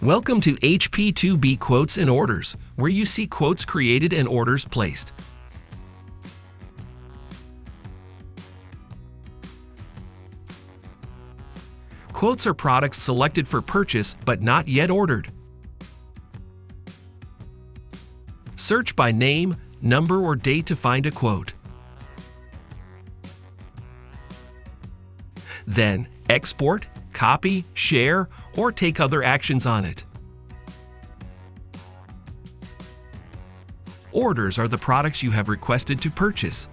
Welcome to HP2B Quotes and Orders, where you see quotes created and orders placed. Quotes are products selected for purchase but not yet ordered. Search by name, number, or date to find a quote. Then, export, copy, share, or take other actions on it. Orders are the products you have requested to purchase.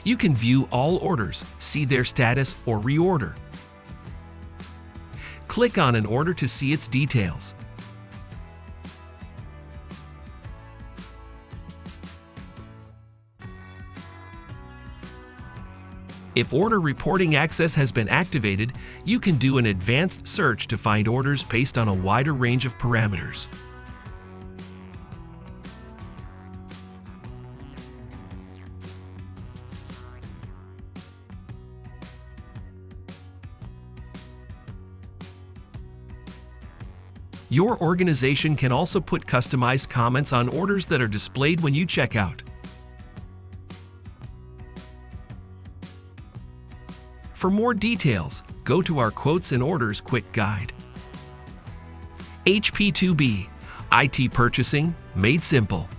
You can view all orders, see their status, or reorder. Click on an order to see its details. If order reporting access has been activated, you can do an advanced search to find orders based on a wider range of parameters. Your organization can also put customized comments on orders that are displayed when you check out. For more details, go to our Quotes and Orders Quick Guide. HP2B, IT purchasing made simple.